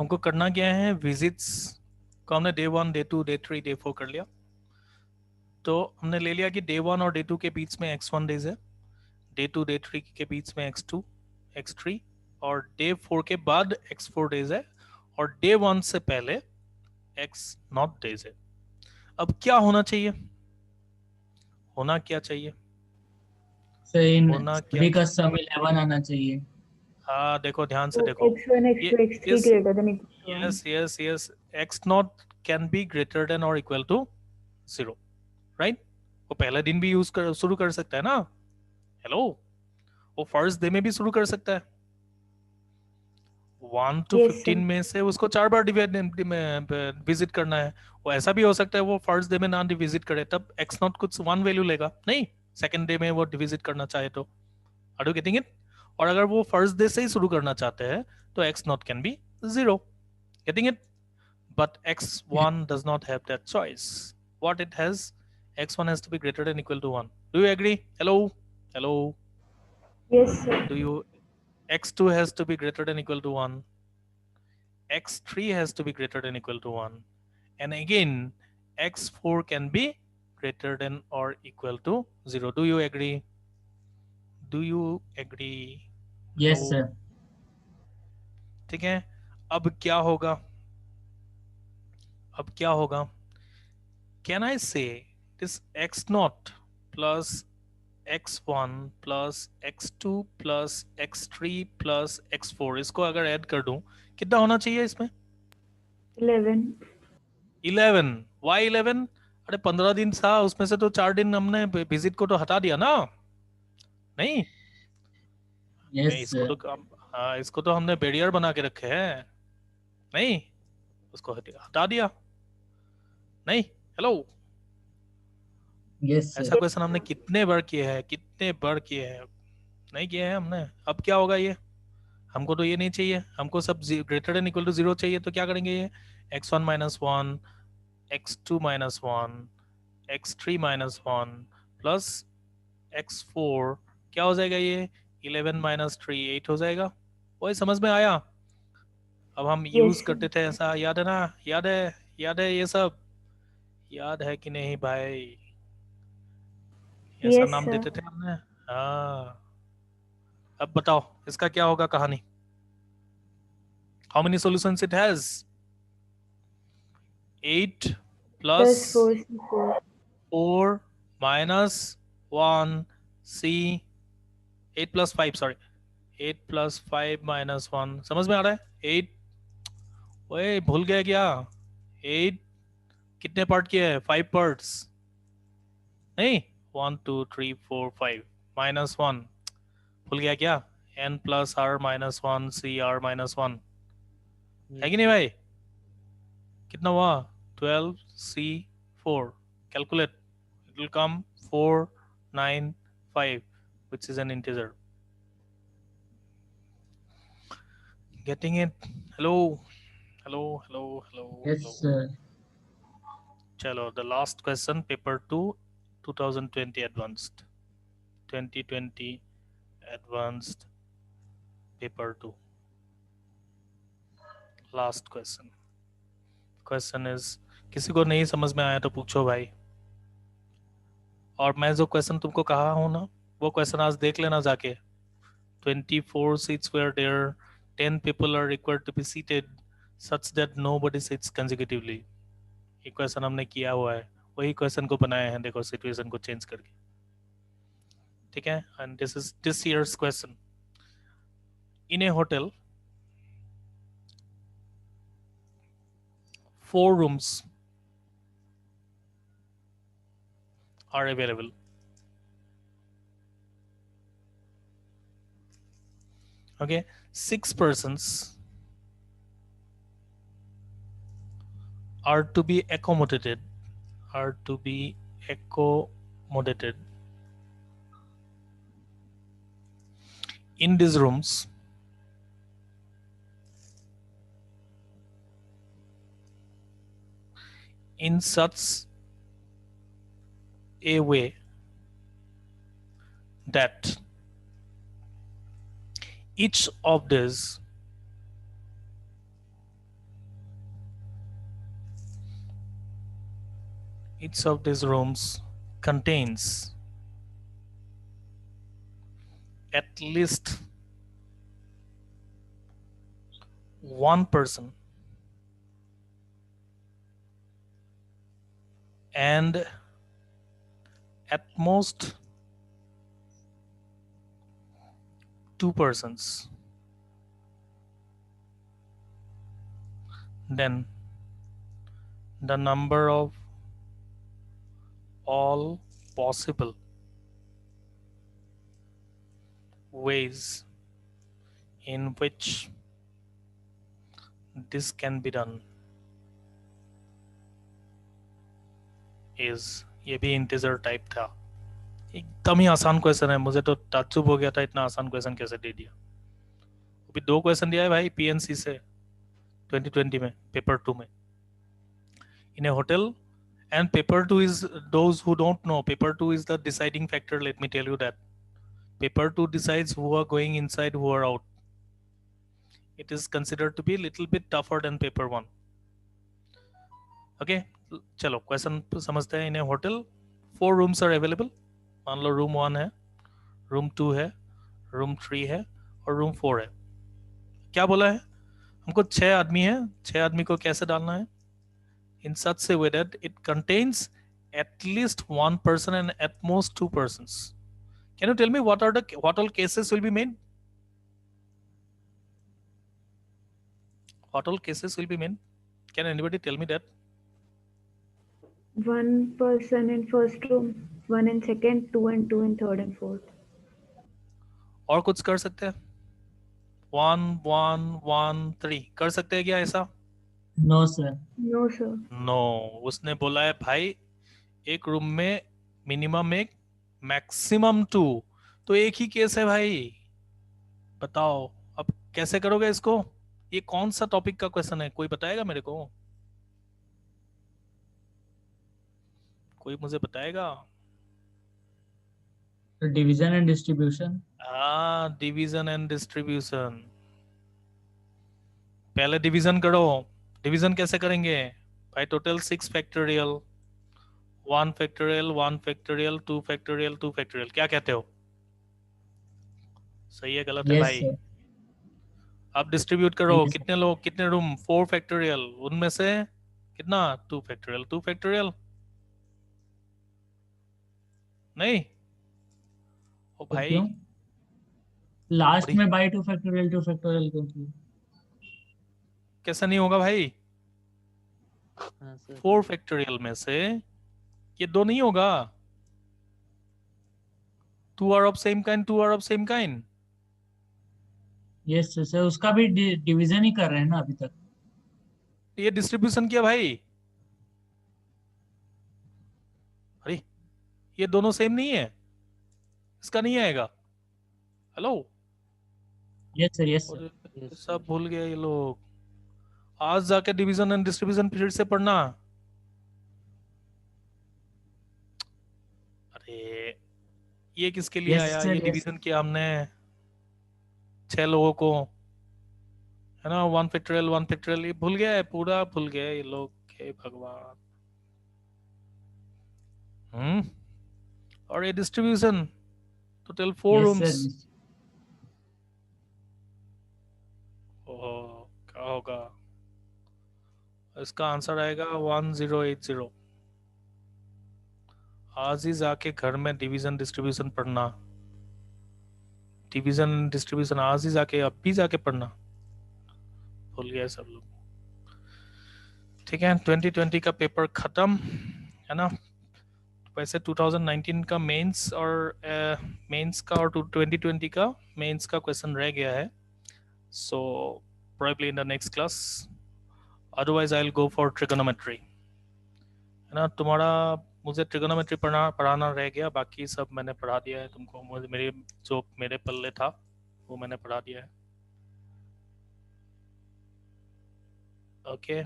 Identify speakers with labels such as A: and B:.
A: हमको करना क्या है, विजिट्स को हमने डे 1 डे 2 डे 3 डे 4 कर लिया। तो हमने ले लिया कि डे 1 और डे 2 के बीच में x1 डेज है, डे 2 डे 3 के बीच में x2 x3, और डे 4 के बाद x4 डेज है, और डे 1 से पहले x0 डेज है। अब क्या होना चाहिए, होना क्या चाहिए,
B: सर इन
A: होना क्या
B: सभी का
A: चाहिए?
B: सम 11 आना चाहिए।
A: हाँ देखो, ध्यान से
C: तो
A: देखो,
C: x1
A: ये
C: x2 x3
A: is
C: greater than equal to 1।
A: Yes yes yes, x0 can be greater than और इक्वल टू 0, राइट? वो पहला दिन भी यूज कर शुरू कर सकता है ना, हेलो, वो फर्स्ट डे में भी शुरू कर सकता है। 1 to
C: यस
A: 15
C: सर।
A: में से उसको 4 बार डिवाइड विजिट करना है। वो ऐसा भी हो सकता है वो फर्स्ट डे में ना विजिट करे, तब एक्स नॉट कुछ 1 वैल्यू लेगा, नहीं सेकंड डे में वो विजिट करना चाहे तो। Are you getting it? और अगर वो फर्स्ट डे से ही शुरू करना चाहते हैं तो x not can be 0, getting it? But x1 does not have that choice. What it has, x1 has to be greater than equal to 1. Do you agree? Hello? Hello?
C: Yes sir.
A: Do you? x2 has to be greater than equal to 1. x3 has to be greater than equal to 1. And again, x4 can be greater than or equal to 0. Do you agree? Do you agree?
B: Yes
A: Hello?
B: Sir.
A: ठीक है, अब क्या होगा, अब क्या होगा? Can I say this x naught plus x1 plus x2 plus x3 plus x4, इसको अगर ऐड कर दूं कितना होना चाहिए इसमें?
C: 11।
A: 11। वाई 11? अरे 15 दिन था, उसमें से तो 4 दिन हमने विजिट को तो हटा दिया ना, नहीं?
B: यस
A: इसको
B: सर।
A: तो हाँ, इसको तो हमने बैरियर बना के रखे हैं, नहीं? उसको हटा दिया, नहीं? हेलो?
B: यस
A: ऐसा
B: सर।
A: क्वेश्चन हमने कितने बार किए हैं, कितने बार किए हैं? नहीं किए हैं हमने। अब क्या होगा ये, हमको तो ये नहीं चाहिए, हमको सब ग्रेटर देन इक्वल टू 0 चाहिए। तो क्या करेंगे, ये x1 minus one, x2 minus one, x3 minus one plus x4, क्या हो जाएगा ये, 11 माइनस 3 8 हो जाएगा। वही समझ में आया? अब हम यूज
C: यस सर।
A: करते थे ऐसा, याद है ना? याद है? याद है ये सब? याद है कि नहीं भाई? ऐसा
C: यस
A: नाम
C: सर।
A: देते थे हमने, हाँ। अब बताओ इसका क्या होगा कहानी, how many solutions it has? 8 plus
C: plus 4 c4।
A: 4 minus 1 C, 8 plus 5, sorry 8 plus 5 minus 1, समझ में आ रहा है? 8, ओए भूल गया क्या? 8 कितने पार्ट किए हैं, 5 पार्ट्स, नहीं? 1 2 3 4 5 माइनस 1, भूल गया क्या? n plus r minus 1 C r minus 1, है कि नहीं भाई? कितना हुआ? 12 C 4, calculate, it will come 495, which is an integer. Getting it? Hello? Hello? Hello? Hello?
B: Yes
A: Hello?
B: Sir.
A: चलो, the last question, paper 2 2020 advanced, 2020 advanced paper 2, last question. Question is, किसी को नहीं समझ में आया तो पूछो भाई। और मैं जो क्वेश्चन तुमको कहा हूं ना, वो क्वेश्चन आज देख लेना जाके। 24 seats were there, 10 people are required to be seated such that nobody sits consecutively. ये क्वेश्चन हमने किया हुआ है, वही क्वेश्चन को बनाया है, देखो सिचुएशन को चेंज करके, ठीक है? And this is this years question. In A hotel, 4 rooms are available. Okay, 6 persons are to be accommodated, are to be accommodated in these rooms in such a way that each of these each of these rooms contains at least one person and at most two persons, then the number of all possible ways in which this can be done is, ये भी integer type था। एकदम ही आसान question है, मुझे तो ताज्जुब हो गया था इतना आसान क्वेश्चन कैसे दे दिया। अभी 2 क्वेश्चन दिया है भाई पीएनसी से 2020 में, पेपर 2 में। इन ए hotel, and paper 2 is, those who don't know, paper 2 is the deciding factor, let me tell you that. Paper 2 decides who are going inside, who are out. It is considered to be a little bit tougher than paper 1. Okay, चलो question समझते हैं। इन ए hotel 4 rooms are available. मान लो room 1 है, room 2 है, room 3 है और room 4 है। क्या बोला है हमको? 6 आदमी है, 6 आदमी को कैसे डालना है? In such a way that it contains at least one person and at most two persons. Can you tell me what all cases will be made? What all cases will be made? Can anybody tell me that?
C: One person in first room, one in second, two and two in third and fourth.
A: और कुछ कर सकते हैं? 1 1 1 3 कर सकते हैं क्या ऐसा?
B: No sir.
C: No, sir.
A: No, उसने बोला है भाई एक रूम में मिनिमम एक, मैक्सिमम 2, तो एक ही केस है भाई। बताओ अब कैसे करोगे इसको? ये कौन सा टॉपिक का क्वेश्चन है, कोई बताएगा मेरे को? कोई मुझे बताएगा?
B: Division and distribution.
A: हाँ, डिवीजन एंड डिस्ट्रीब्यूशन। पहले डिवीजन करो। डिवीजन कैसे करेंगे भाई? Total 6 factorial, 1 factorial, 1 factorial, 2 factorial, 2 factorial. क्या कहते हो? सही है गलत है
B: Yes
A: भाई?
B: sir.
A: अब डिस्ट्रीब्यूट करो।
B: ठीक है,
A: कितने लोग, कितने रूम? 4 फैक्टोरियल, उनमें से कितना? 2 फैक्टोरियल, 2 फैक्टोरियल नहीं ओ
B: तो
A: भाई।
B: क्यों लास्ट
A: बड़ी
B: में बाई 2 फैक्टोरियल क्यों की?
A: कैसा नहीं होगा भाई?
D: हाँ सर
A: 4 फैक्टोरियल में से ये 2 नहीं होगा। 2 are of same kind, 2 are of same kind.
B: Yes sir, उसका भी डिवीजन ही कर रहे हैं ना अभी तक।
A: ये डिस्ट्रीब्यूशन किया भाई। अरे ये दोनों सेम नहीं है, इसका नहीं आएगा। Hello,
B: yes sir, yes sir.
A: और सब भूल गए ये लोग। आज जाके डिवीजन एंड डिस्ट्रीब्यूशन फिर से पढ़ना। अरे ये किसके लिए
B: यस
A: आया?
B: सर,
A: ये
B: यस।
A: डिवीजन किया हमने 6 लोगों को, है ना? 1 फैक्टोरियल 1 फैक्टोरियल, ये भूल गया है, पूरा भूल गए ये लोग। हे भगवान। और ये distribution total 4
B: yes
A: rooms.
B: Sir.
A: Oh क्या होगा? इसका आंसर आएगा 1080। आज ही जाके घर में डिवीजन डिस्ट्रीब्यूशन पढ़ना। डिवीजन डिस्ट्रीब्यूशन आज ही जाके, अब भी जाके पढ़ना। भूल गए सब लोग। ठीक है, 2020 का पेपर खत्म, है ना? वैसे 2019 का मेंस और मेंस का और 2020 का मेंस का क्वेश्चन रह गया है। सो probably in the next class, otherwise I'll go for trigonometry, है ना? तुम्हारा मुझे ट्रिगोनोमेट्री पढ़ाना रह गया, बाकी सब मैंने पढ़ा दिया है तुमको। मुझे मेरे पल्ले था वो मैंने पढ़ा दिया है। ओके